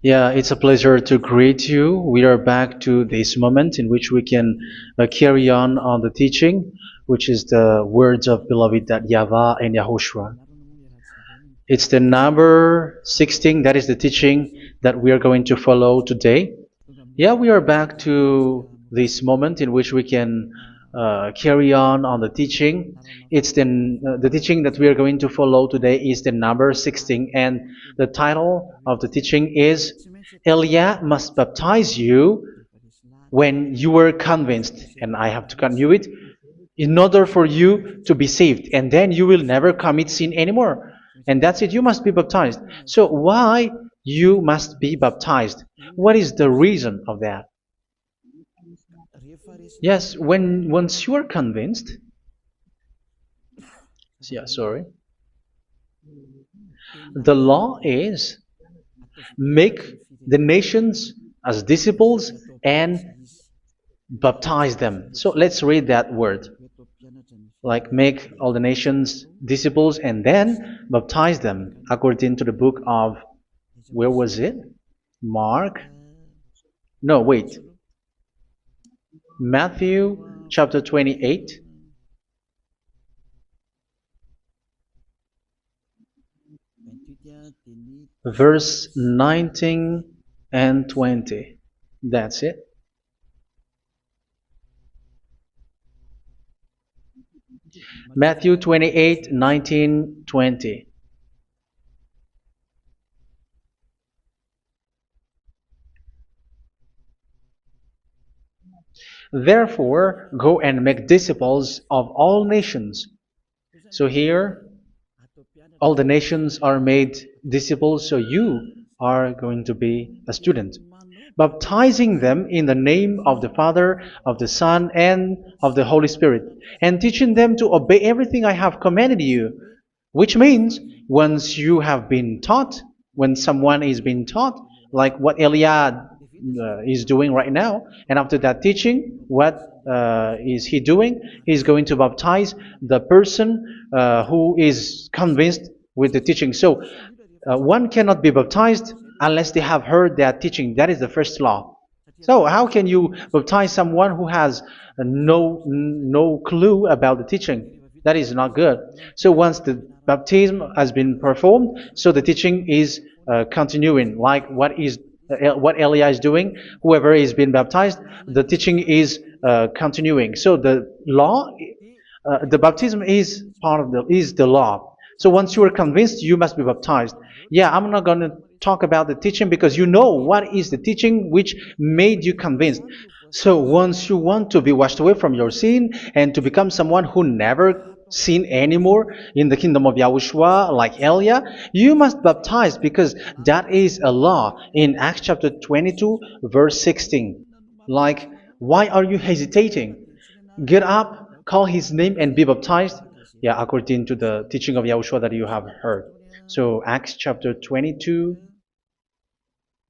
Yeah, it's a pleasure to greet you. We are back to this moment in which we can carry on the teaching, which is the words of beloved that YAHVAH and YAHOSHUA. It's the number 16, that is the teaching that we are going to follow today. Yeah, we are back to this moment in which we can carry on the teaching. It's the teaching that we are going to follow today is the number 16, and the title of the teaching is Elia must baptize you when you were convinced, and I have to continue it, in order for you to be saved, and then you will never commit sin anymore. And that's it, you must be baptized. So why you must be baptized? What is the reason of that? Yes, once you are convinced, yeah, sorry, the law is make the nations as disciples and baptize them. So let's read that word. Like make all the nations disciples and then baptize them according to the book of, where was it? Mark? No, wait. Matthew chapter 28. Verse 19 and 20. That's it. Matthew 28, 19, 20. Therefore, go and make disciples of all nations. So here, all the nations are made disciples, so you are going to be a student. Baptizing them in the name of the Father, of the Son, and of the Holy Spirit, and teaching them to obey everything I have commanded you. Which means, once you have been taught, when someone is being taught, like what Elia is doing right now, and after that teaching, what is he doing? He's going to baptize the person who is convinced with the teaching. So one cannot be baptized unless they have heard that teaching. That is the first law. So how can you baptize someone who has no clue about the teaching? That is not good. So once the baptism has been performed, so the teaching is continuing, like what Elia is doing. Whoever is being baptized, the teaching is continuing. So the law, the baptism is part of the law. So once you are convinced, you must be baptized. Yeah, I'm not going to talk about the teaching because you know what is the teaching which made you convinced. So once you want to be washed away from your sin and to become someone who never sin anymore in the kingdom of Yahushua, like Elia, you must baptize because that is a law in Acts chapter 22, verse 16. Like, why are you hesitating? Get up, call his name, and be baptized. Yeah, according to the teaching of Yahushua that you have heard. So Acts chapter 22,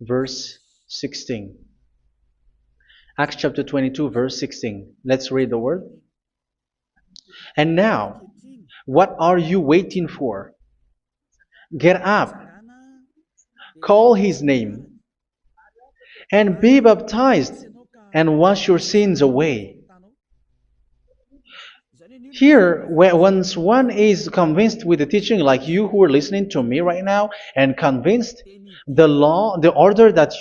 verse 16. Acts chapter 22, verse 16. Let's read the word. And now, what are you waiting for? Get up, call his name, and be baptized, and wash your sins away. Here, once one is convinced with the teaching, like you who are listening to me right now, and convinced, the law, the order that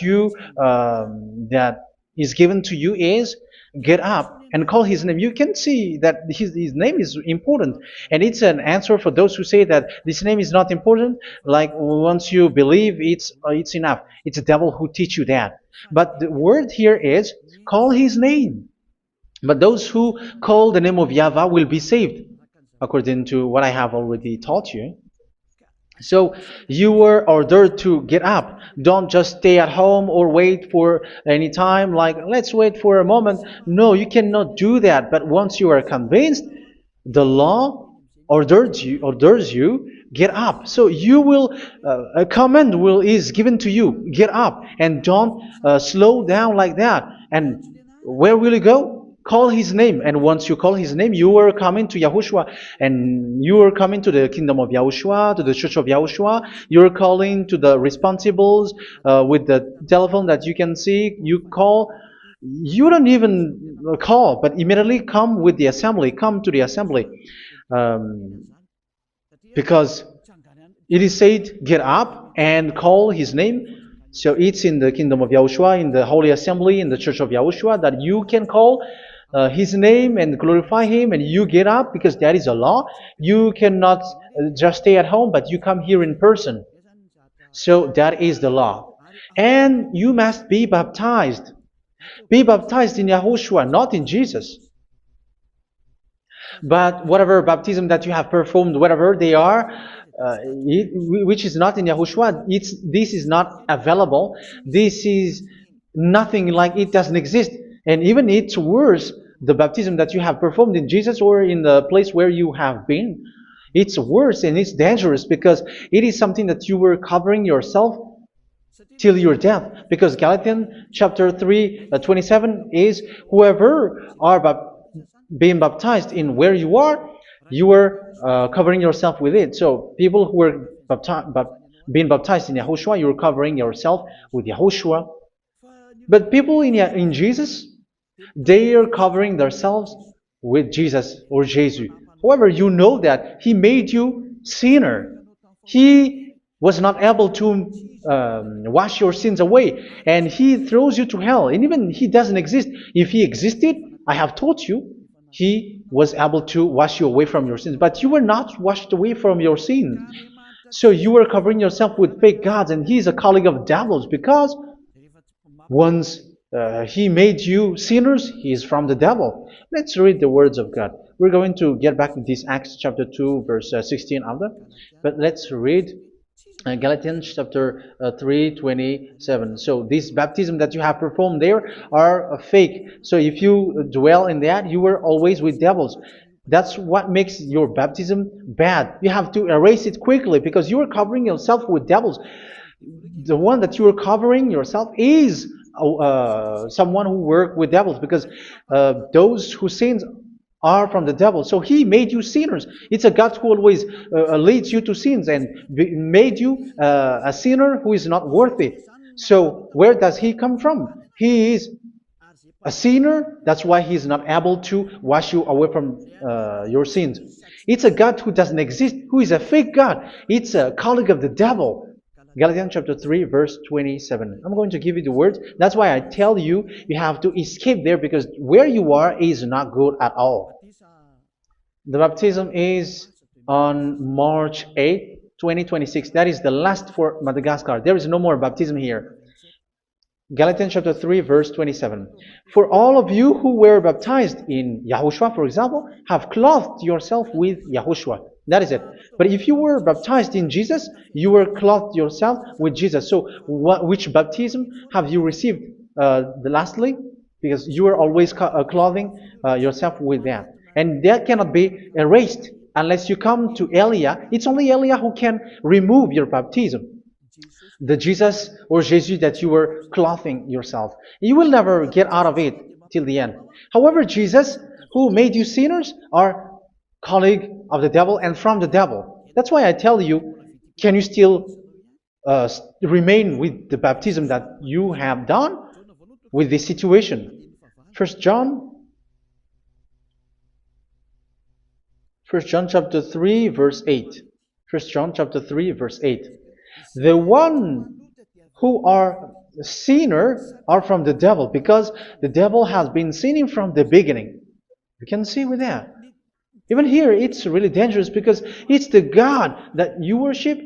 that is given to you is get up and call his name. You can see that his name is important, and it's an answer for those who say that this name is not important. Like once you believe, it's enough. It's the devil who teach you that. But the word here is call his name. But those who call the name of YAHVAH will be saved, according to what I have already taught you. So you were ordered to get up. Don't just stay at home or wait for any time, like let's wait for a moment. No, you cannot do that. But once you are convinced, the law orders you get up. So you will a command is given to you. Get up and don't slow down like that. And where will you go? call his name, and once you call his name, you are coming to Yahushua, and you are coming to the kingdom of Yahushua, to the church of Yahushua. You're calling to the responsibles with the telephone that you can see. You call. You don't even call, but immediately come with the assembly. Come to the assembly, um, because it is said, get up and call his name. So it's in the kingdom of Yahushua, in the holy assembly, in the church of Yahushua, that you can call his name and glorify him, and you get up, because that is a law. You cannot just stay at home, but you come here in person. So that is the law. And you must be baptized. Be baptized in Yahushua, not in Jesus. But whatever baptism that you have performed, whatever they are, which is not in Yahushua, this is not available. This is nothing, like it doesn't exist. And even it's worse, the baptism that you have performed in Jesus or in the place where you have been. It's worse and it's dangerous, because it is something that you were covering yourself till your death. Because Galatians chapter 3, 27 is, whoever are being baptized in where you are covering yourself with it. So people who are being baptized in Yahushua, you're covering yourself with Yahushua. But people in Jesus, they are covering themselves with Jesus or Jesus. However, you know that he made you sinner. He was not able to wash your sins away, and he throws you to hell. And even he doesn't exist. If he existed, I have told you, he was able to wash you away from your sins. But you were not washed away from your sins. So you were covering yourself with fake gods, and he is a colleague of devils, because once he made you sinners, he is from the devil. Let's read the words of God. We're going to get back to this Acts chapter 2, verse 16 after. But let's read Galatians chapter 3, 27. So this baptism that you have performed there are fake. So if you dwell in that, you were always with devils. That's what makes your baptism bad. You have to erase it quickly, because you are covering yourself with devils. The one that you are covering yourself is someone who works with devils, because those who sin are from the devil. So he made you sinners. It's a God who always leads you to sins, and made you a sinner who is not worthy. So where does he come from? He is a sinner. That's why he is not able to wash you away from your sins. It's a God who doesn't exist, who is a fake God. It's a colleague of the devil. Galatians chapter 3, verse 27. I'm going to give you the words. That's why I tell you, you have to escape there, because where you are is not good at all. The baptism is on March 8, 2026. That is the last for Madagascar. There is no more baptism here. Galatians chapter 3, verse 27. For all of you who were baptized in Yahushua, for example, have clothed yourself with Yahushua. That is it. But if you were baptized in Jesus, you were clothed yourself with Jesus. So which baptism have you received lastly? Because you are always clothing yourself with that. And that cannot be erased unless you come to Elia. It's only Elia who can remove your baptism. The Jesus or Jesus that you were clothing yourself. You will never get out of it till the end. However, Jesus, who made you sinners, are colleague of the devil and from the devil. That's why I tell you, can you still remain with the baptism that you have done with this situation? First John chapter 3, verse 8. First John chapter 3, verse 8. The one who are sinners are from the devil, because the devil has been sinning from the beginning. You can see with that. Even here, it's really dangerous, because it's the God that you worship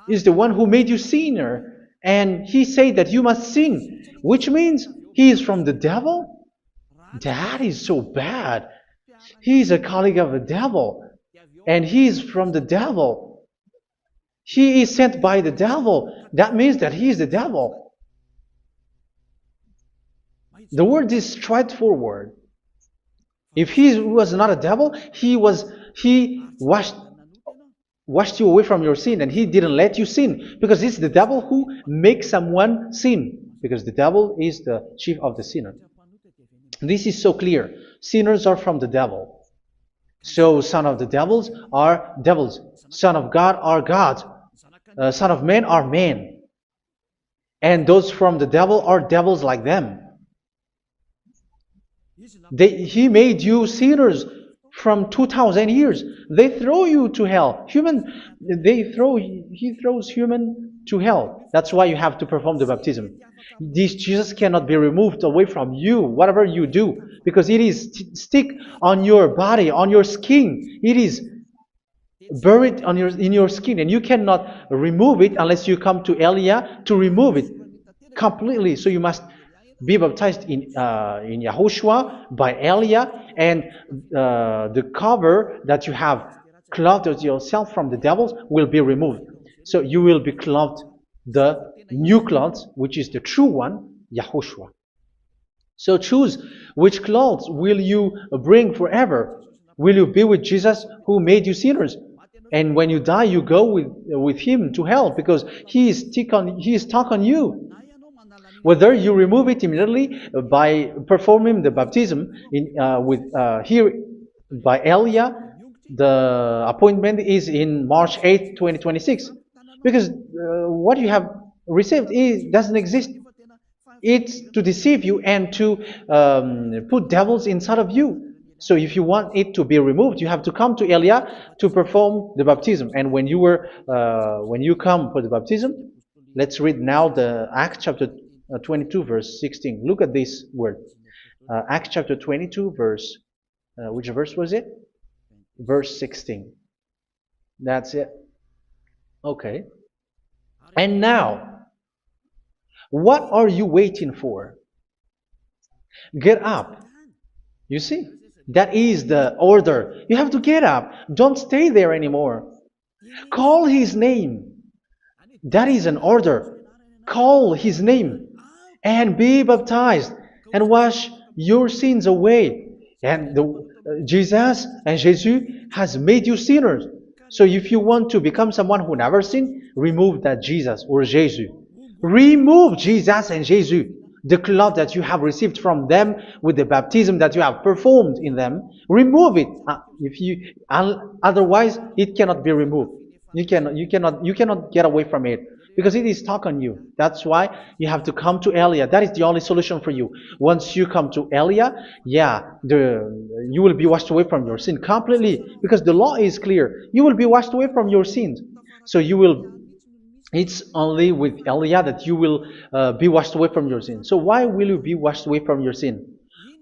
is the one who made you sinner, and he said that you must sin, which means he is from the devil. That is so bad. He is a colleague of the devil, and he is from the devil. He is sent by the devil. That means that he is the devil. The word is straightforward. If he was not a devil, he washed you away from your sin, and he didn't let you sin, because it's the devil who makes someone sin, because the devil is the chief of the sinner. This is so clear. Sinners are from the devil. So son of the devils are devils. Son of God are God. Son of men are men. And those from the devil are devils like them. He made you sinners from 2,000 years. They throw you to hell. He throws human to hell. That's why you have to perform the baptism. This Jesus cannot be removed away from you, whatever you do, because it is stick on your body, on your skin. It is buried in your skin, and you cannot remove it unless you come to Elia to remove it completely. So you must be baptized in Yahushua by Elia, and the cover that you have clothed yourself from the devils will be removed. So you will be clothed the new clothes, which is the true one, Yahushua. So choose which clothes will you bring forever. Will you be with Jesus who made you sinners? And when you die, you go with him to hell because he is stuck on you. Whether you remove it immediately by performing the baptism here by Elia, the appointment is in March 8, 2026. Because what you have received doesn't exist. It's to deceive you and to put devils inside of you. So if you want it to be removed, you have to come to Elia to perform the baptism. And when you come for the baptism, let's read now the Acts chapter 22 verse 16. Look at this word. Acts chapter 22 verse, which verse was it? Verse 16. That's it. Okay. And now, what are you waiting for? Get up. You see, that is the order. You have to get up. Don't stay there anymore. Call his name. That is an order. Call his name and be baptized and wash your sins away. And Jesus has made you sinners. So if you want to become someone who never sinned, remove that Jesus or Jesus. Remove Jesus and Jesus, the cloth that you have received from them with the baptism that you have performed in them. Remove it. Otherwise, it cannot be removed. You cannot get away from it because it is stuck on you. That's why you have to come to Elia. That is the only solution for you. Once you come to Elia, you will be washed away from your sin completely because the law is clear. You will be washed away from your sins. So it's only with Elia that you will be washed away from your sin. So why will you be washed away from your sin?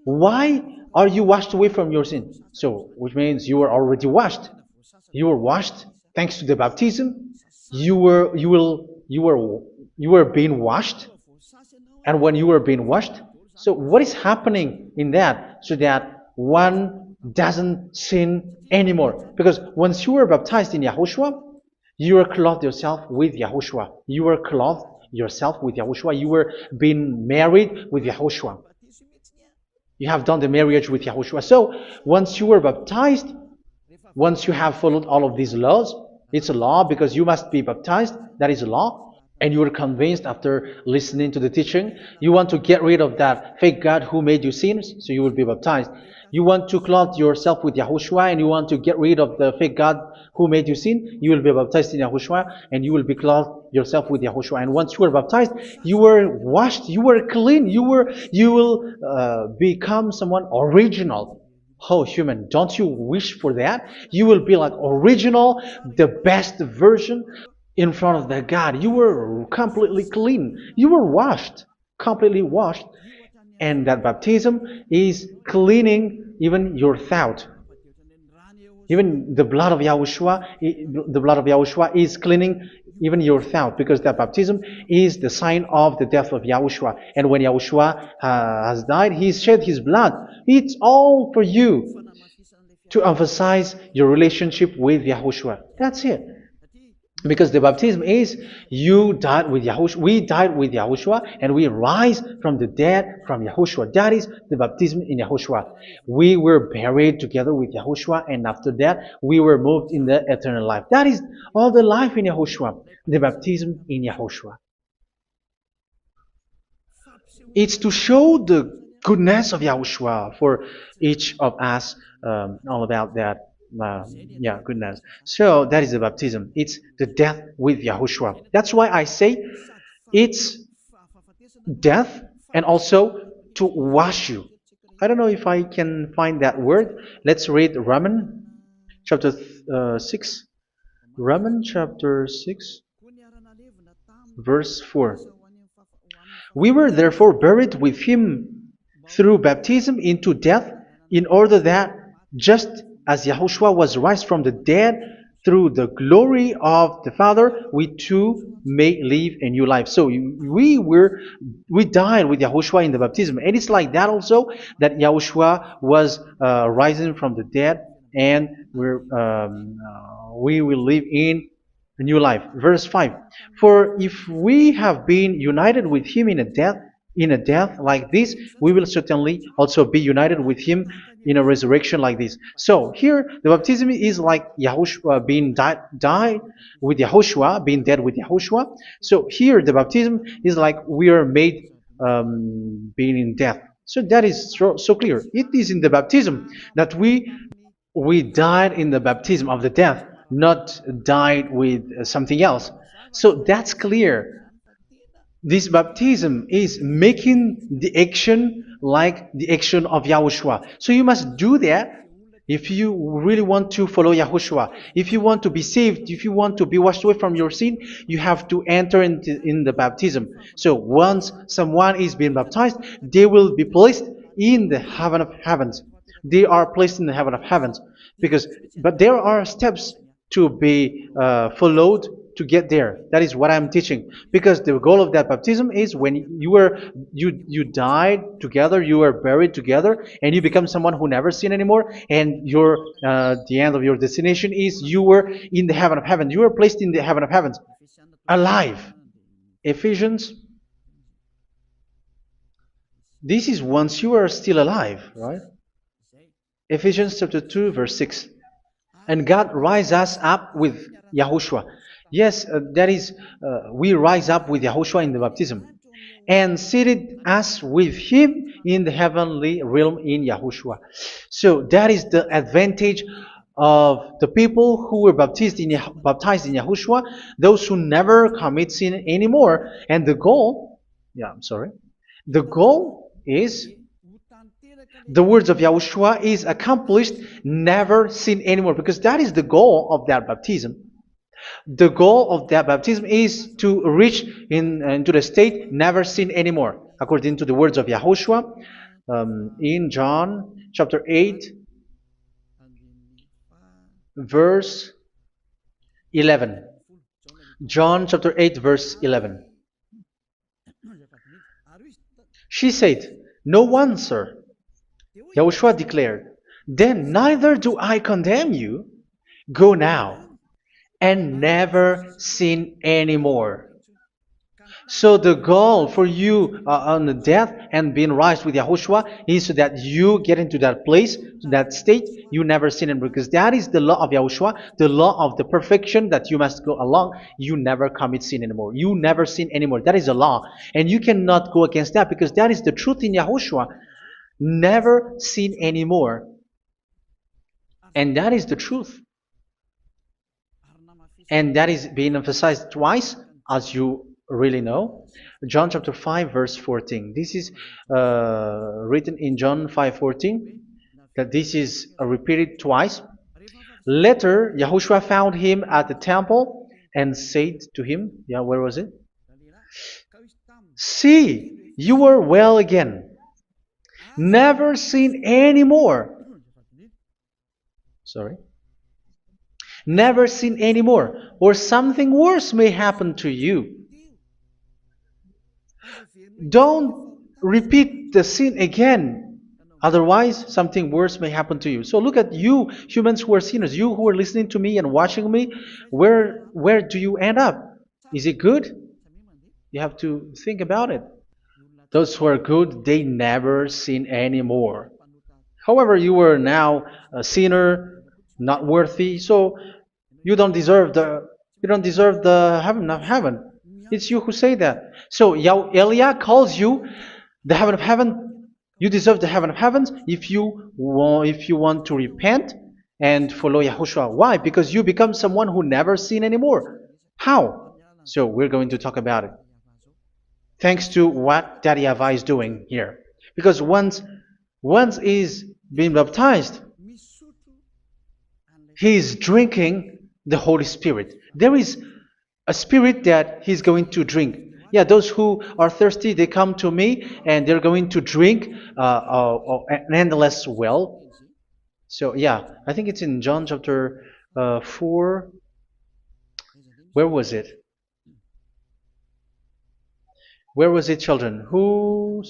Why are you washed away from your sin? So, which means you are already washed. You were washed thanks to the baptism. You were being washed, and when you were being washed, so what is happening in that? So that one doesn't sin anymore. Because once you were baptized in Yahushua, you were clothed yourself with Yahushua. You were clothed yourself with Yahushua. You were being married with Yahushua. You have done the marriage with Yahushua. So once you were baptized, once you have followed all of these laws, it's a law because you must be baptized. That is a law. And you are convinced after listening to the teaching, you want to get rid of that fake God who made you sinners, so you will be baptized. You want to clothe yourself with Yahushua and you want to get rid of the fake God who made you sin, you will be baptized in Yahushua and you will be clothed yourself with Yahushua. And once you are baptized, you were washed, you were clean, you will become someone original. Oh, human, don't you wish for that? You will be like original, the best version in front of that God. You were completely clean. You were washed, completely washed. And that baptism is cleaning even your thought. Even the blood of Yahushua is cleaning even your thought, because that baptism is the sign of the death of Yahushua. And when Yahushua has died, he shed his blood. It's all for you to emphasize your relationship with Yahushua. That's it. Because the baptism is you died with Yahushua. We died with Yahushua and we rise from the dead from Yahushua. That is the baptism in Yahushua. We were buried together with Yahushua, and after that we were moved in the eternal life. That is all the life in Yahushua. The baptism in Yahushua. It's to show the goodness of Yahushua for each of us, all about that. Yeah, goodness. So that is the baptism. It's the death with Yahushua. That's why I say it's death and also to wash you. I don't know if I can find that word. Let's read Roman chapter 6. Roman chapter 6, verse 4. We were therefore buried with him through baptism into death, in order that, just as Yahushua was raised from the dead through the glory of the Father, we too may live a new life. So we died with Yahushua in the baptism, and it's like that also that Yahushua was rising from the dead, and we will live in a new life. Verse 5. For if we have been united with him in a death like this, we will certainly also be united with him in a resurrection like this. So here the baptism is like Yahushua being died with Yahushua, being dead with Yahushua. So here the baptism is like we are made being in death. So that is so clear. It is in the baptism that we died in the baptism of the death, not died with something else. So that's clear. This baptism is making the action like the action of Yahushua. So you must do that if you really want to follow Yahushua. If you want to be saved, if you want to be washed away from your sin, you have to enter in the baptism. So once someone is being baptized, they will be placed in the heaven of heavens. They are placed in the heaven of heavens but there are steps to be followed to get there. That is what I'm teaching. Because the goal of that baptism is when you died together, you were buried together, and you become someone who never sin anymore. And the end of your destination is you were in the heaven of heaven. You were placed in the heaven of heavens, alive. Ephesians. This is once you are still alive, right? Ephesians chapter 2, verse 6. And God rise us up with Yahushua. Yes, that is, we rise up with Yahushua in the baptism. And seated us with him in the heavenly realm in Yahushua. So that is the advantage of the people who were baptized in Yahushua, those who never commit sin anymore. And the goal, the goal is the words of Yahushua is accomplished, never sin anymore, because that is the goal of that baptism. The goal of that baptism is to reach into the state never sin anymore, according to the words of Yahushua in John chapter 8, verse 11. John chapter 8, verse 11. She said, "No one, sir." Yahushua declared, "Then neither do I condemn you. Go now and never sin anymore." So the goal for you on the death and being raised with Yahushua is so that you get into that place, that state, you never sin anymore. Because that is the law of Yahushua, the law of the perfection that you must go along. You never commit sin anymore. You never sin anymore. That is a law. And you cannot go against that because that is the truth in Yahushua. Never sin anymore. And that is the truth. And that is being emphasized twice, as you really know. John chapter 5, verse 14. This is written in John 5:14, that this is repeated twice. Later, Yahushua found him at the temple and said to him, where was it? "See, you are well again. Never sin anymore." Never sin anymore, or something worse may happen to you. Don't repeat the sin again. Otherwise, something worse may happen to you. So look at you, humans who are sinners, you who are listening to me and watching me. Where do you end up? Is it good? You have to think about it. Those who are good, they never sin anymore. However, you are now a sinner, not worthy, so you don't deserve the heaven of heaven. It's you who say that. So Eliah calls you the heaven of heaven You deserve the heaven of heavens if you want to repent and follow Yahushua. Why? Because you become someone who never sin anymore. How? So we're going to talk about it. Thanks to what Daddy YAHVAH is doing here. Because once is being baptized, he is drinking the Holy Spirit. There is a spirit that he's going to drink. Yeah, those who are thirsty, they come to me and they're going to drink an endless well. So yeah, I think it's in John chapter 4. Where was it? Where was it, children? Who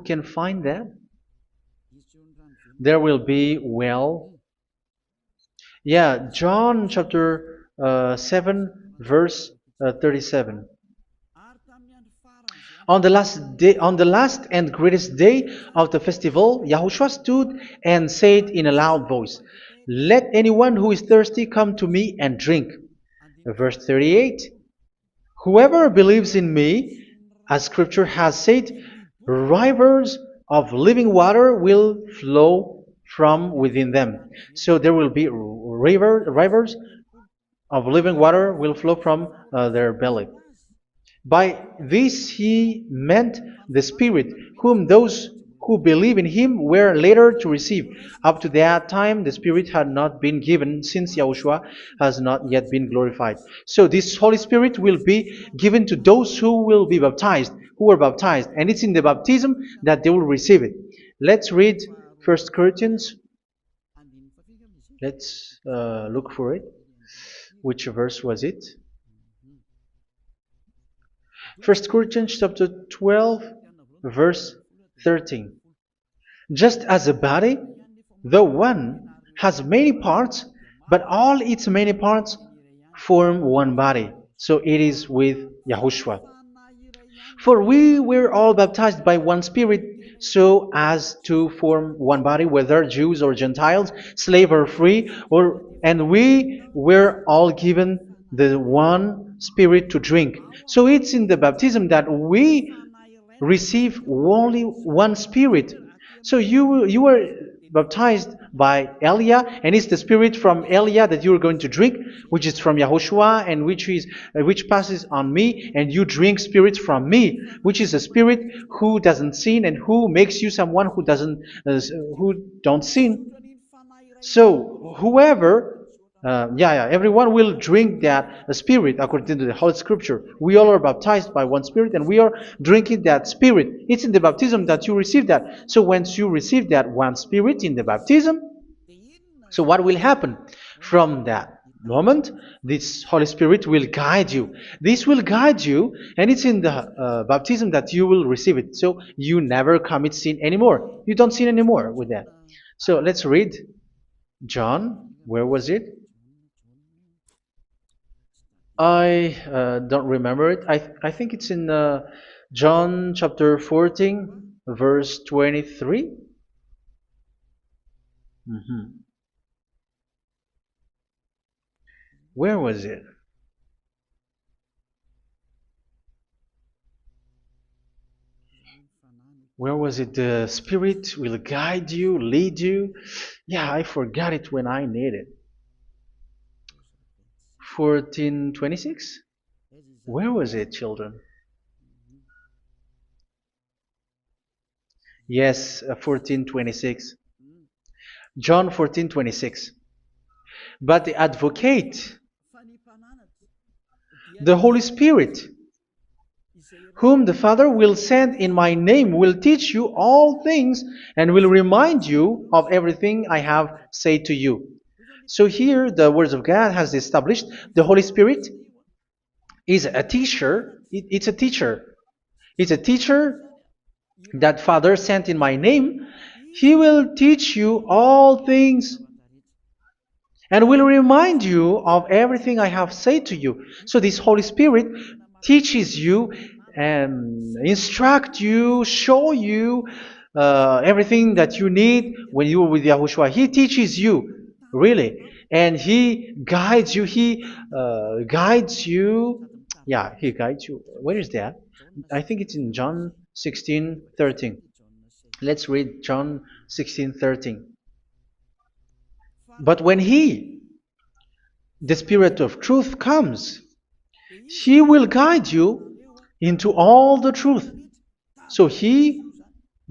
can find that? There will be well. Yeah, John chapter 7, verse 37. On the last and greatest day of the festival, Yahushua stood and said in a loud voice, "Let anyone who is thirsty come to me and drink." Verse 38. "Whoever believes in me, as Scripture has said, rivers of living water will flow from within them." So there will be rivers of living water will flow from their belly. By this he meant the Spirit, whom those who believe in him were later to receive. Up to that time, the Spirit had not been given, since Yahushua has not yet been glorified. So this Holy Spirit will be given to those who will be baptized, who were baptized, and it's in the baptism that they will receive it. Let's read 1 Corinthians. Let's look for it. Which verse was it? 1 Corinthians chapter 12, verse 13. "Just as a body, though one, has many parts, but all its many parts form one body. So it is with Yahushua. For we were all baptized by one Spirit, so as to form one body, whether Jews or Gentiles, slave or free, and we were all given the one Spirit to drink." So it's in the baptism that we receive only one Spirit. So you were baptized by Elia, and it's the Spirit from Elia that you are going to drink, which is from Yahushua, and which passes on me, and you drink Spirit from me, which is a Spirit who doesn't sin and who makes you someone who don't sin. So whoever everyone will drink that Spirit according to the Holy Scripture. We all are baptized by one Spirit, and we are drinking that Spirit. It's in the baptism that you receive that. So once you receive that one Spirit in the baptism, so what will happen? From that moment, this Holy Spirit will guide you. This will guide you, and it's in the baptism that you will receive it. So you never commit sin anymore. You don't sin anymore with that. So let's read John. Where was it? I don't remember it. I think it's in John chapter 14, verse 23. Where was it? Where was it? The Spirit will guide you, lead you. Yeah, I forgot it when I need it. 14:26? Where was it, children? Yes, 14:26. John 14:26. But the Advocate, the Holy Spirit, whom the Father will send in my name, will teach you all things and will remind you of everything I have said to you. So here the words of God has established the Holy Spirit is a teacher. It's a teacher. It's a teacher that Father sent in my name. He will teach you all things and will remind you of everything I have said to you. So this Holy Spirit teaches you and instruct you, show you everything that you need when you are with Yahushua. He teaches you, really, and He guides you. He guides you. Yeah, He guides you. Where is that? I think it's in John 16:13. Let's read John 16:13. But when He, the Spirit of truth, comes, He will guide you into all the truth. So He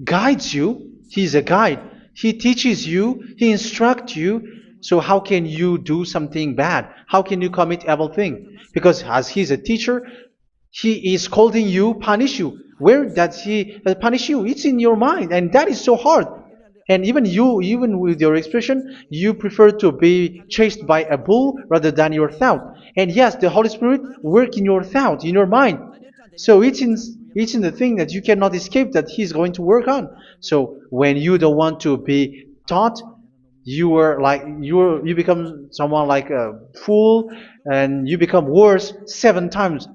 guides you. He's a guide. He teaches you. He instructs you. So how can you do something bad? How can you commit evil thing? Because as He's a teacher, He is scolding you, punish you. Where does He punish you? It's in your mind, and that is so hard. And even you, even with your expression, you prefer to be chased by a bull rather than your thought. And yes, the Holy Spirit work in your thought, in your mind. So it's in the thing that you cannot escape that He's going to work on. So when you don't want to be taught, you become someone like a fool, and you become worse 7 times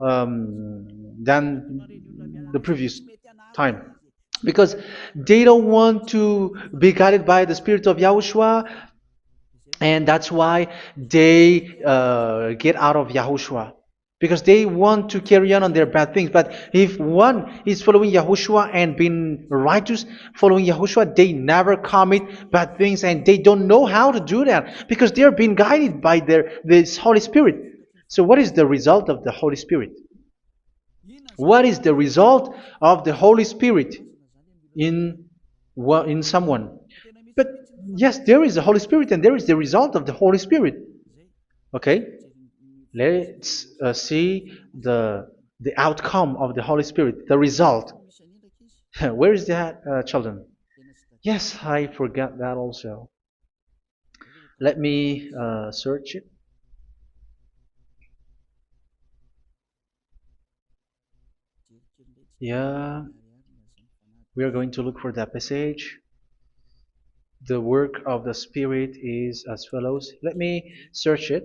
than the previous time, because they don't want to be guided by the Spirit of Yahushua, and that's why they get out of Yahushua, because they want to carry on their bad things. But if one is following Yahushua and being righteous, following Yahushua, they never commit bad things, and they don't know how to do that because they are being guided by this Holy Spirit. So what is the result of the Holy Spirit? What is the result of the Holy Spirit in someone? But yes, there is the Holy Spirit, and there is the result of the Holy Spirit. Okay, let's see the outcome of the Holy Spirit, the result. Where is that, children? Yes, I forgot that also. Let me search it. Yeah, we are going to look for that passage. The work of the Spirit is as follows. Let me search it.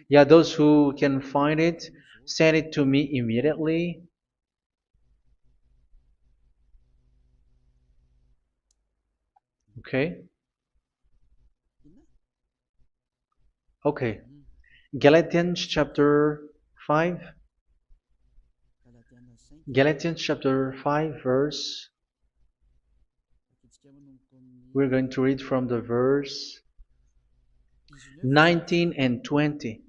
Yeah, those who can find it, send it to me immediately. Okay. Okay. Galatians chapter 5. Galatians chapter 5 verse. We're going to read from the verse 19 and 20.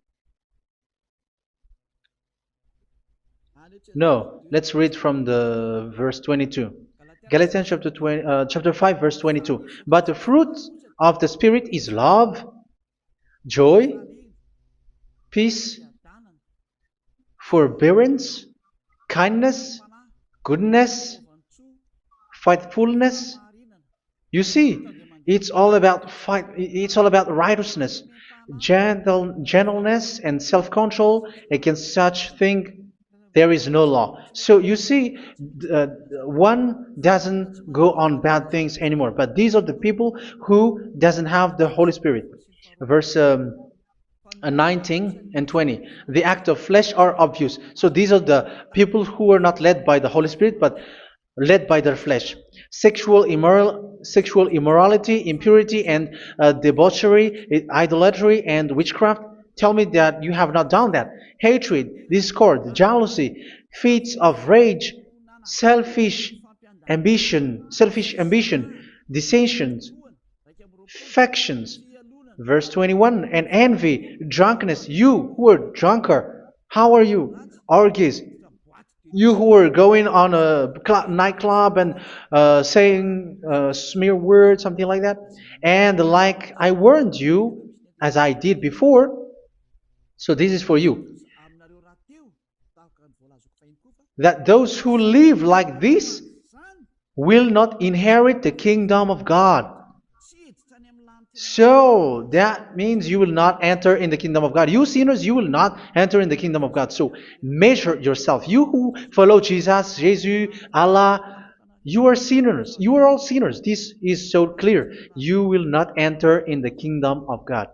No, let's read from the verse 22. Galatians chapter 5 verse 22. But the fruit of the Spirit is love, joy, peace, forbearance, kindness, goodness, faithfulness. You see, it's all about fight. It's all about righteousness, gentleness, and self-control. Against such thing, there is no law. So you see, uh, one doesn't go on bad things anymore. But these are the people who doesn't have the Holy Spirit. Verse 19 and 20. The act of flesh are obvious. So these are the people who are not led by the Holy Spirit, but led by their flesh. Sexual immorality, impurity, and debauchery, idolatry, and witchcraft. Tell me that you have not done that. Hatred, discord, jealousy, fits of rage, selfish ambition, dissensions, factions. Verse 21, and envy, drunkenness. You who are drunker, how are you? Orgies. You who are going on a nightclub and saying smear words, something like that. And like I warned you, as I did before, so this is for you, that those who live like this will not inherit the kingdom of God. So that means you will not enter in the kingdom of God. You sinners, you will not enter in the kingdom of God. So measure yourself. You who follow Jesus, Allah, you are sinners. You are all sinners. This is so clear. You will not enter in the kingdom of God.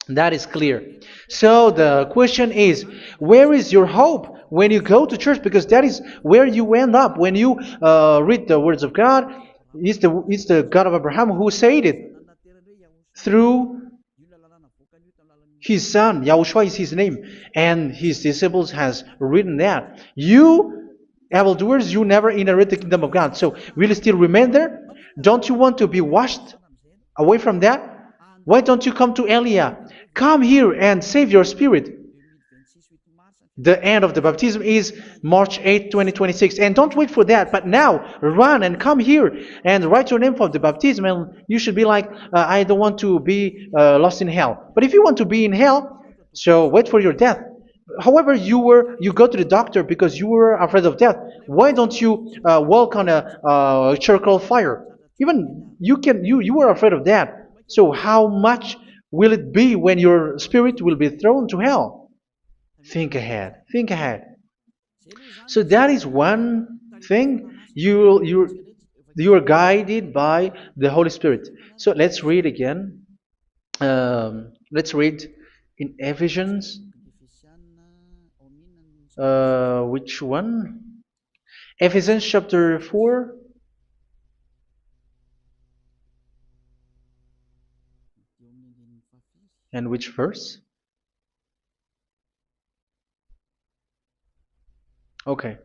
That is clear. So the question is, where is your hope when you go to church? Because that is where you end up when you read the words of God. It's the God of Abraham who said it through His son, Yahushua is his name, and his disciples has written that. You, evildoers, you never inherit the kingdom of God. So will you still remain there? Don't you want to be washed away from that? Why don't you come to Elia? Come here and save your spirit. The end of the baptism is March 8, 2026. And don't wait for that, but now run and come here and write your name for the baptism. And you should be like, I don't want to be lost in hell. But if you want to be in hell, so wait for your death. However, you go to the doctor because you were afraid of death. Why don't you walk on a charcoal fire? Even you were afraid of that. So how much will it be when your spirit will be thrown to hell? Think ahead. Think ahead. So that is one thing. You are guided by the Holy Spirit. So let's read again. Let's read in Ephesians. Which one? Ephesians chapter 4. And which verse? Okay.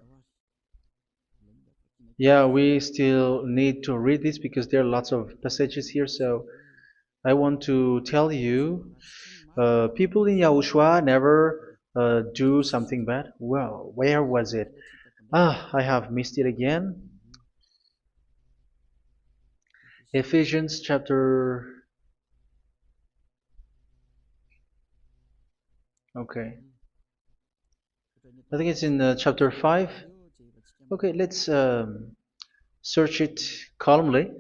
Yeah, we still need to read this because there are lots of passages here. So I want to tell you, people in Yahushua never do something bad. Well, where was it? I have missed it again. Ephesians chapter. Okay. I think it's in chapter 5. Okay, let's search it calmly.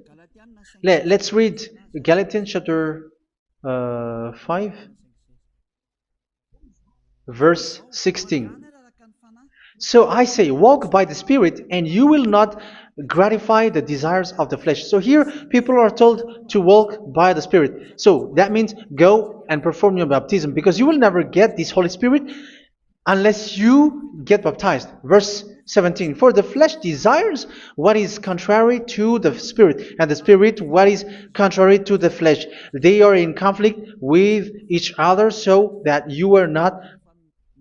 Let's read Galatians chapter 5, verse 16. So I say, walk by the Spirit, and you will not gratify the desires of the flesh. So here, people are told to walk by the Spirit. So that means go and perform your baptism, because you will never get this Holy Spirit unless you get baptized. Verse 17. For the flesh desires what is contrary to the Spirit, and the Spirit what is contrary to the flesh. They are in conflict with each other, so that you are not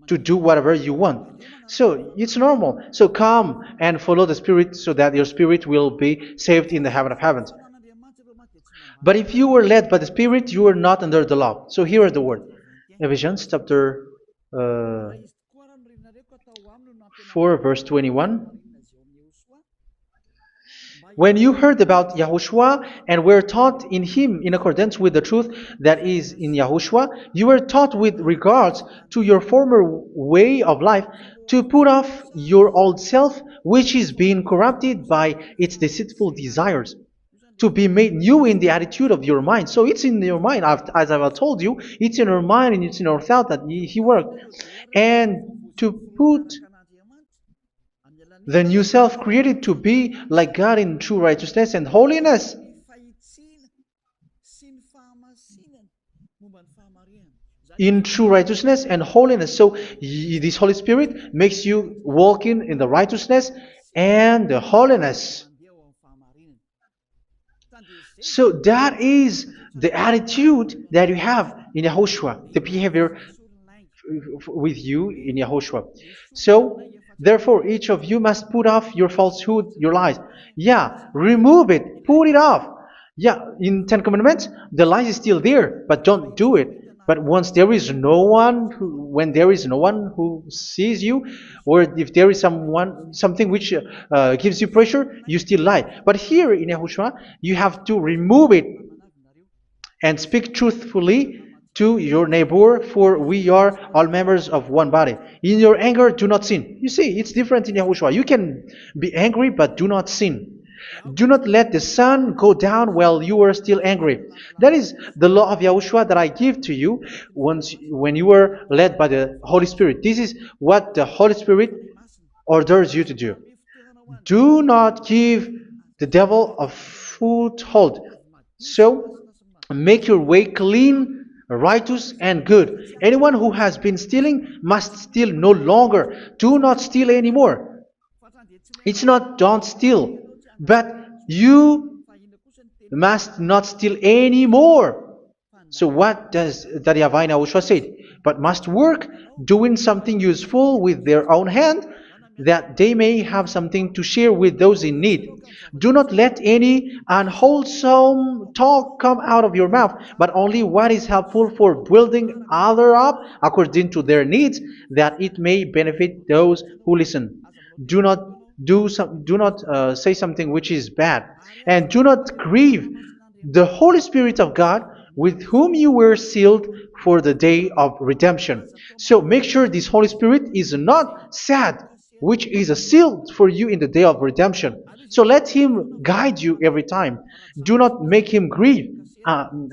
to do whatever you want. So it's normal. So come and follow the Spirit so that your spirit will be saved in the heaven of heavens. But if you were led by the Spirit, you are not under the law. So here are the word. Ephesians chapter 4 verse 21. When you heard about Yahushua and were taught in him in accordance with the truth that is in Yahushua, you were taught with regards to your former way of life to put off your old self, which is being corrupted by its deceitful desires, to be made new in the attitude of your mind. So it's in your mind, as I've told you, it's in your mind and it's in your thought that he worked. And to put the new self created to be like God in true righteousness and holiness. In true righteousness and holiness. So this Holy Spirit makes you walking in the righteousness and the holiness. So that is the attitude that you have in Yahushua, the behavior with you in Yahushua. So therefore, each of you must put off your falsehood, your lies. Yeah, remove it, put it off. Yeah, in Ten Commandments, the lies is still there, but don't do it. But once there is no one, when there is no one who sees you, or if there is something which gives you pressure, you still lie. But here in Yahushua, you have to remove it and speak truthfully to your neighbor, for we are all members of one body. In your anger, do not sin. You see, it's different in Yahushua. You can be angry, but do not sin. Do not let the sun go down while you are still angry. That is the law of Yahushua that I give to you when you were led by the Holy Spirit. This is what the Holy Spirit orders you to do. Do not give the devil a foothold. So, make your way clean, righteous, and good. Anyone who has been stealing must steal no longer. Do not steal anymore. It's not don't steal, but you must not steal anymore. So what does the Yahweh YAHOSHUA say? But must work doing something useful with their own hand, that they may have something to share with those in need. Do not let any unwholesome talk come out of your mouth, but only what is helpful for building other up according to their needs, that it may benefit those who listen. Do not do not say something which is bad, and do not grieve the Holy Spirit of God, with whom you were sealed for the day of redemption. So make sure this Holy Spirit is not sad, which is a seal for you in the day of redemption. So let Him guide you every time. Do not make Him grieve.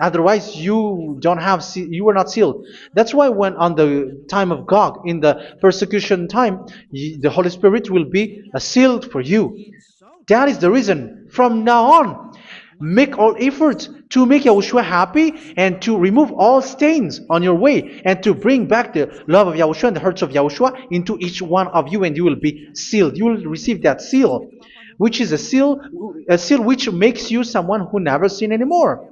Otherwise, you don't have you were not sealed. That's why when on the time of God, in the persecution time, the Holy Spirit will be sealed for you. That is the reason. From now on, make all efforts to make Yahushua happy and to remove all stains on your way and to bring back the love of Yahushua and the hearts of Yahushua into each one of you, and you will be sealed. You will receive that seal, which is a seal which makes you someone who never sin anymore.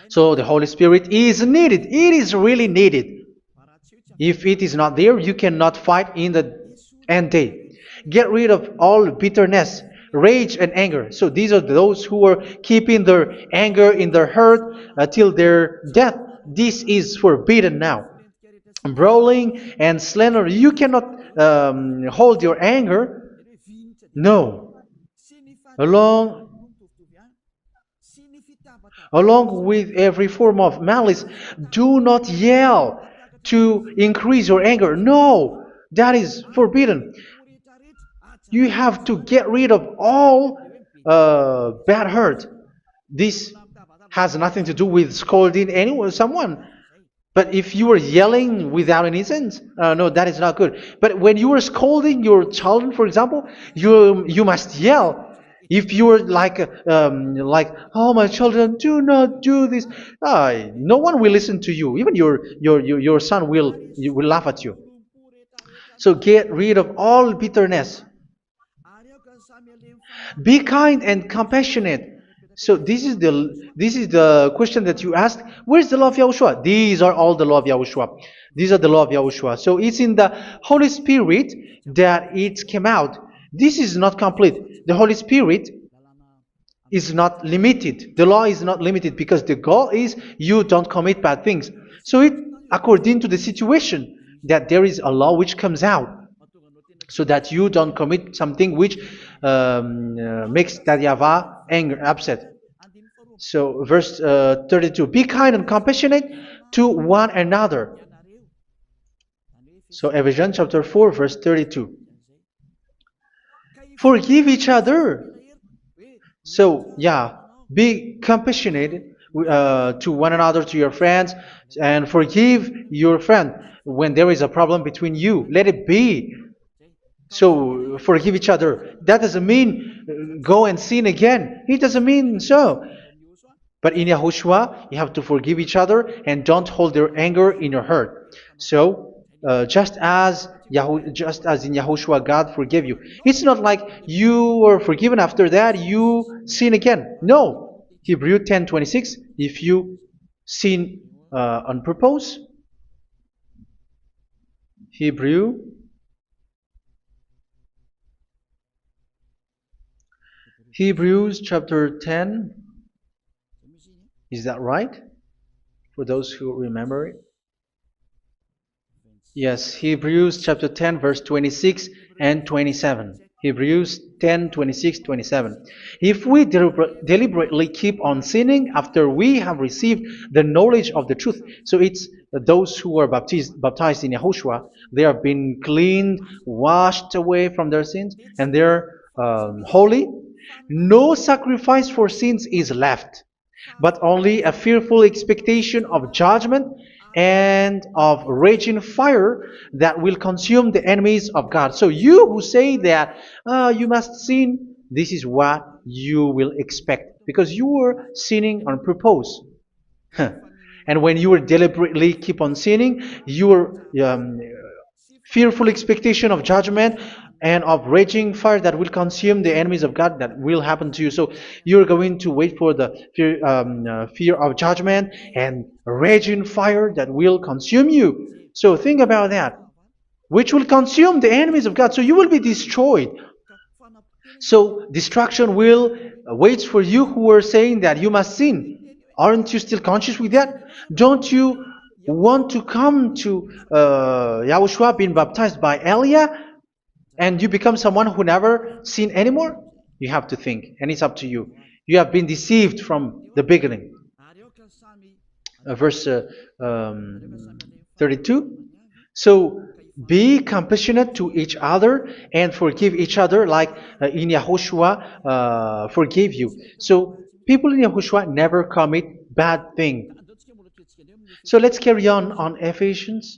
So the Holy Spirit is needed. It is really needed. If it is not there, you cannot fight in the end day. Get rid of all bitterness, rage, and anger. So these are those who are keeping their anger in their heart till their death. This is forbidden now. Brawling and slander. You cannot hold your anger. No. Along with every form of malice, do not yell to increase your anger. No, that is forbidden. You have to get rid of all bad hurt. This has nothing to do with scolding anyone, someone. But if you are yelling without any sense, no, that is not good. But when you are scolding your children, for example, you must yell. If you are like, oh my children, do not do this, no one will listen to you. Even your son will laugh at you. So get rid of all bitterness. Be kind and compassionate. So this is the question that you asked. Where's the law of Yahushua? These are all the law of Yahushua. These are the law of Yahushua. So it's in the Holy Spirit that it came out. This is not complete. The Holy Spirit is not limited. The law is not limited because the goal is you don't commit bad things. So it according to the situation that there is a law which comes out, so that you don't commit something which makes that YAHVAH angry, upset. So verse 32, be kind and compassionate to one another. So Ephesians chapter 4 verse 32. Forgive each other. So yeah, be compassionate to one another, to your friends, and forgive your friend when there is a problem between you. Let it be. So forgive each other. That doesn't mean go and sin again. It doesn't mean so. But in Yahushua, you have to forgive each other and don't hold your anger in your heart. So just as in Yahushua, God forgave you. It's not like you are forgiven after that you sin again. No. Hebrew 10:26. If you sin on purpose, Hebrews chapter 10. Is that right? For those who remember it? Yes, Hebrews chapter 10 verse 26 and 27. Hebrews 10, 26, 27. If we deliberately keep on sinning after we have received the knowledge of the truth, so it's those who are baptized in Yahushua, they have been cleaned, washed away from their sins, and they're holy. No sacrifice for sins is left, but only a fearful expectation of judgment and of raging fire that will consume the enemies of God. So you who say that you must sin, this is what you will expect, because you were sinning on purpose. And when you deliberately keep on sinning, you are fearful expectation of judgment and of raging fire that will consume the enemies of God that will happen to you. So you're going to wait for the fear of judgment and raging fire that will consume you. So think about that, which will consume the enemies of God. So you will be destroyed. So destruction will waits for you who are saying that you must sin. Aren't you still conscious with that? Don't you want to come to Yahushua being baptized by Elia and you become someone who never sinned anymore? You have to think, and it's up to you. You have been deceived from the beginning. Verse 32. So be compassionate to each other and forgive each other like in Yahushua forgave you. So people in Yahushua never commit bad thing. So let's carry on Ephesians.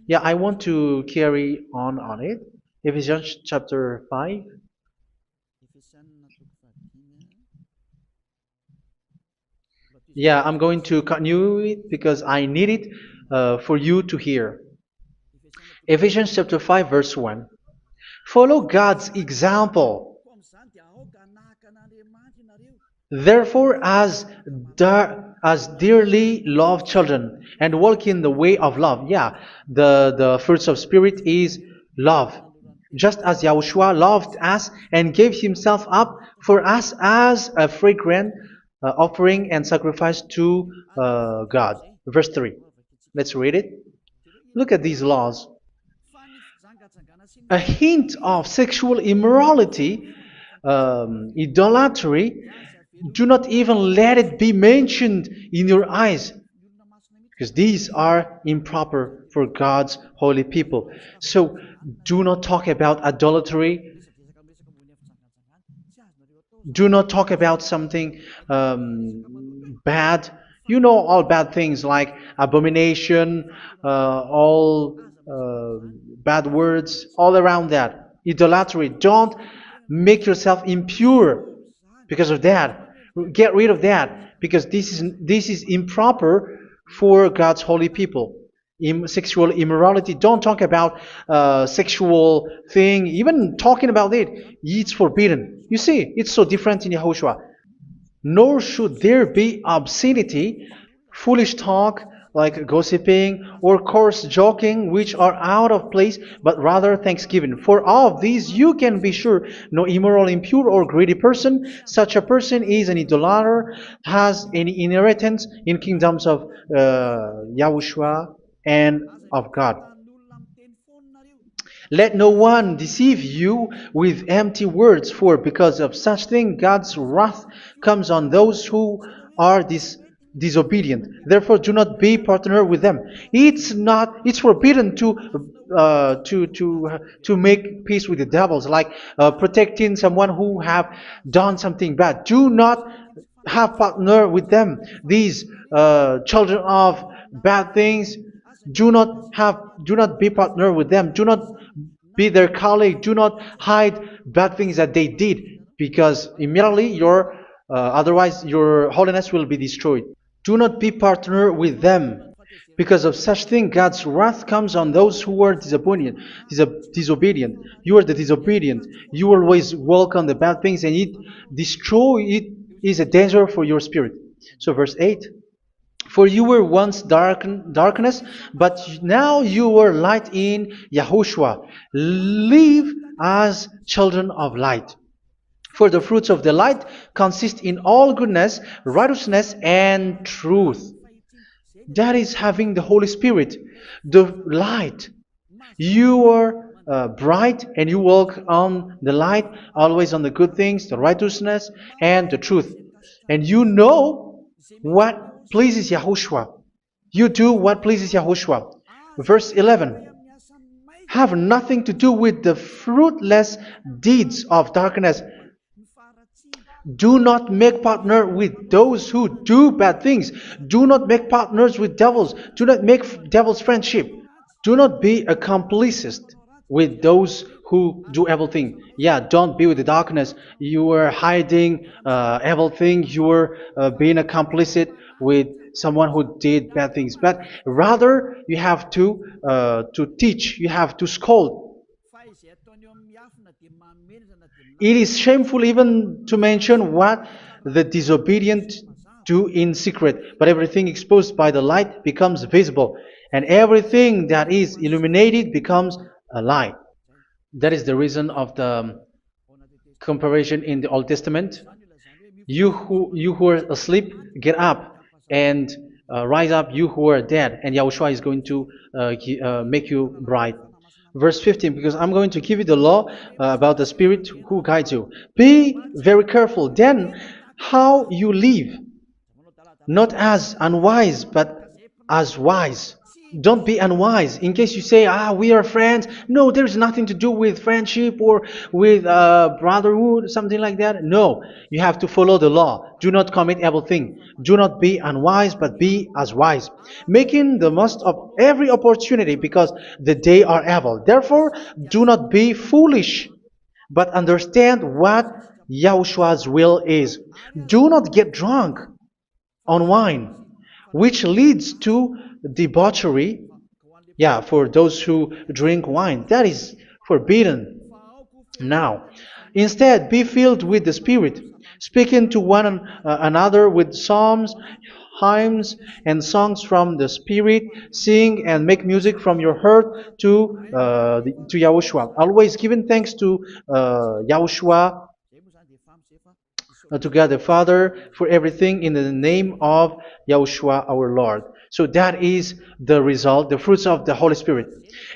Yeah, I want to carry on it. Ephesians chapter 5. Yeah, I'm going to continue it because I need it for you to hear. Ephesians chapter 5 verse 1. Follow God's example. Therefore, as dearly loved children, and walk in the way of love. Yeah, the fruits of spirit is love. Just as Yahushua loved us and gave himself up for us as a fragrant offering and sacrifice to God. Verse 3. Let's read it. Look at these laws. A hint of sexual immorality, idolatry, do not even let it be mentioned in your eyes, because these are improper for God's holy people. So do not talk about idolatry. Do not talk about something bad. You know all bad things like abomination, all bad words, all around that. Idolatry. Don't make yourself impure because of that. Get rid of that because this is improper for God's holy people. Sexual immorality. Don't talk about sexual thing. Even talking about it's forbidden. You see, it's so different in Yahushua. Nor should there be obscenity, foolish talk like gossiping or coarse joking, which are out of place, but rather thanksgiving. For of these you can be sure: no immoral, impure, or greedy person, such a person is an idolater, has any inheritance in kingdoms of Yahushua and of God. Let no one deceive you with empty words, for because of such thing God's wrath comes on those who are disobedient. Therefore, do not be partner with them. It's forbidden to make peace with the devils, like protecting someone who have done something bad. Do not have partner with them. These children of bad things, do not be partner with them. Do not be their colleague. Do not hide bad things that they did, because immediately otherwise your holiness will be destroyed. Do not be partner with them. Because of such thing, God's wrath comes on those who are disobedient. You are the disobedient. You always walk on the bad things, and it is a danger for your spirit. So verse 8. For you were once darkness, but now you are light in Yahushua. Live as children of light. For the fruits of the light consist in all goodness, righteousness, and truth. That is having the Holy Spirit, the light. You are bright and you walk on the light, always on the good things, the righteousness, and the truth. And you know what pleases Yahushua. You do what pleases Yahushua. Verse 11. Have nothing to do with the fruitless deeds of darkness. Do not make partner with those who do bad things. Do not make partners with devils. Do not make devil's friendship. Do not be a complicit with those who do evil thing. Yeah, don't be with the darkness. You are hiding evil thing. You are being a complicit with someone who did bad things, but rather you have to teach, you have to scold. It is shameful even to mention what the disobedient do in secret, but everything exposed by the light becomes visible, and everything that is illuminated becomes a light. That is the reason of the comparison in the Old Testament. You who are asleep, get up and rise up, you who are dead, and Yahushua is going to make you bright. Verse 15, because I'm going to give you the law about the Spirit who guides you. Be very careful then how you live, not as unwise, but as wise. Don't be unwise. In case you say, we are friends. No, there's nothing to do with friendship or with brotherhood, something like that. No, you have to follow the law. Do not commit evil thing. Do not be unwise, but be as wise, making the most of every opportunity, because the day are evil. Therefore, do not be foolish, but understand what Yahushua's will is. Do not get drunk on wine, which leads to debauchery. Yeah, for those who drink wine, that is forbidden now. Instead, be filled with the Spirit, speaking to one another with psalms, hymns, and songs from the Spirit. Sing and make music from your heart to Yahushua, always giving thanks to Yahushua, to God the Father, for everything in the name of Yahushua our Lord. So that is the result, the fruits of the Holy Spirit.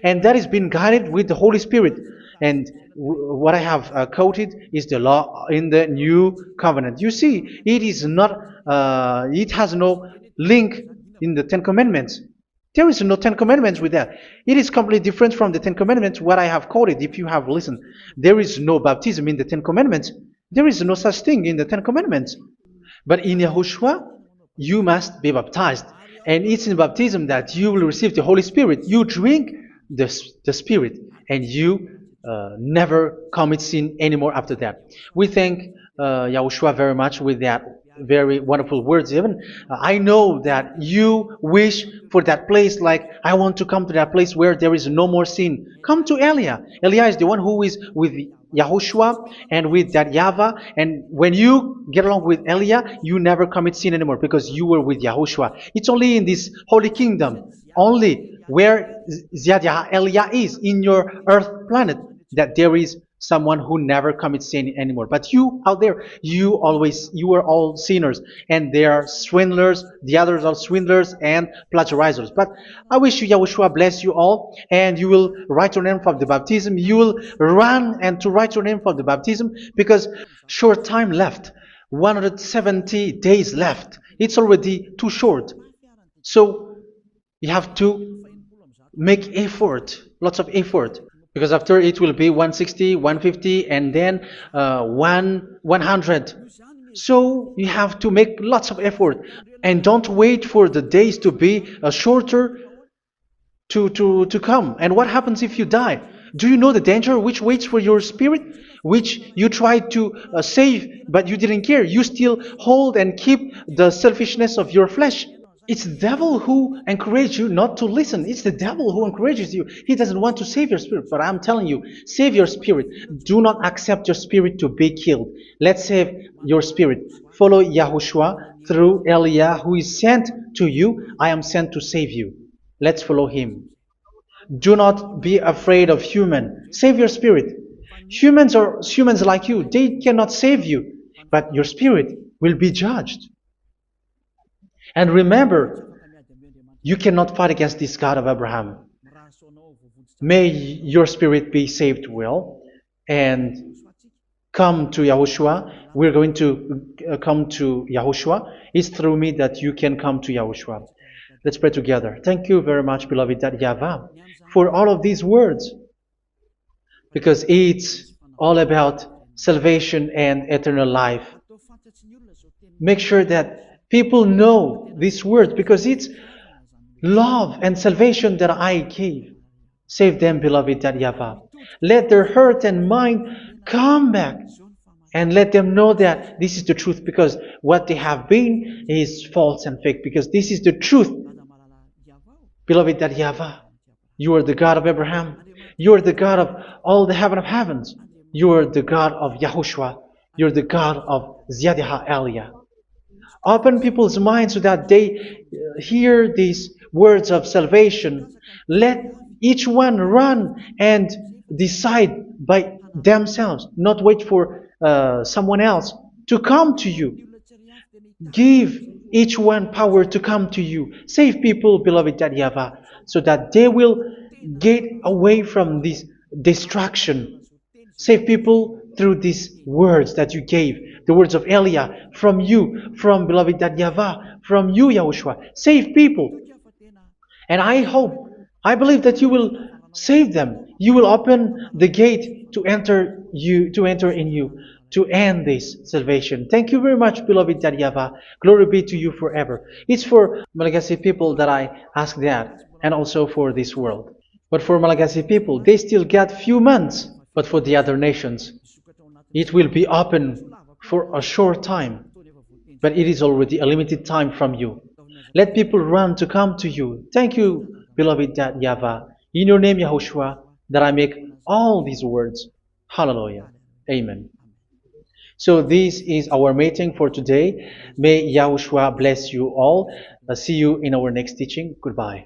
And that is being guided with the Holy Spirit. And what I have quoted is the law in the new covenant. You see, it is not, it has no link in the Ten Commandments. There is no Ten Commandments with that. It is completely different from the Ten Commandments, what I have quoted, if you have listened. There is no baptism in the Ten Commandments. There is no such thing in the Ten Commandments. But in Yahushua, you must be baptized. And it's in baptism that you will receive the Holy Spirit. You drink the Spirit, and you never commit sin anymore after that. We thank Yahushua very much with that very wonderful words. Even I know that you wish for that place, like, I want to come to that place where there is no more sin. Come to Elia. Elia is the one who is with Yahushua and with that YAHVAH. And when you get along with Elia, you never commit sin anymore, because you were with Yahushua. It's only in this holy kingdom, only where Elia is, in your earth planet, that there is someone who never commits sin anymore. But you out there, you are all sinners, and they are swindlers. The others are swindlers and plagiarizers. But I wish you, Yahushua, bless you all, and you will write your name for the baptism. You will run and to write your name for the baptism, because short time left, 170 days left. It's already too short. So you have to make effort, lots of effort, because after it will be 160, 150, and then 100. So you have to make lots of effort, and don't wait for the days to be shorter to come. And what happens if you die? Do you know the danger which waits for your spirit, which you tried to save, but you didn't care? You still hold and keep the selfishness of your flesh. It's the devil who encourages you not to listen. It's the devil who encourages you. He doesn't want to save your spirit. But I'm telling you, save your spirit. Do not accept your spirit to be killed. Let's save your spirit. Follow Yahushua through Elia, who is sent to you. I am sent to save you. Let's follow him. Do not be afraid of human. Save your spirit. Humans are humans like you. They cannot save you. But your spirit will be judged. And remember, you cannot fight against this God of Abraham. May your spirit be saved well, and come to Yahushua. We're going to come to Yahushua. It's through me that you can come to Yahushua. Let's pray together. Thank you very much, beloved YAHVAH, for all of these words, because it's all about salvation and eternal life. Make sure that people know these words, because it's love and salvation that I gave. Save them, beloved YAHVAH. Let their heart and mind come back And let them know that this is the truth, because what they have been is false and fake, because this is the truth. Beloved, that YAHVAH, you are the God of Abraham. You are the God of all the heaven of heavens. You are the God of YAHOSHUA. You're the God of Ziyadiha Aliyah. Open people's minds so that they hear these words of salvation. Let each one run and decide by themselves, not wait for someone else to come to you. Give each one power to come to you. Save people, beloved YAHVAH, so that they will get away from this distraction. Save people through these words that you gave, the words of Elia, from you, from beloved YAHVAH, from you, Yahushua. Save people. And I believe that you will save them. You will open the gate to enter in you, to end this salvation. Thank you very much, beloved YAHVAH. Glory be to you forever. It's for Malagasy people that I ask that, and also for this world. But for Malagasy people, they still get few months. But for the other nations, it will be open for a short time. But it is already a limited time from you. Let people run to come to you. Thank you, beloved YAHVAH. In your name, Yahushua, that I make all these words. Hallelujah. Amen. So this is our meeting for today. May Yahushua bless you all. See you in our next teaching. Goodbye.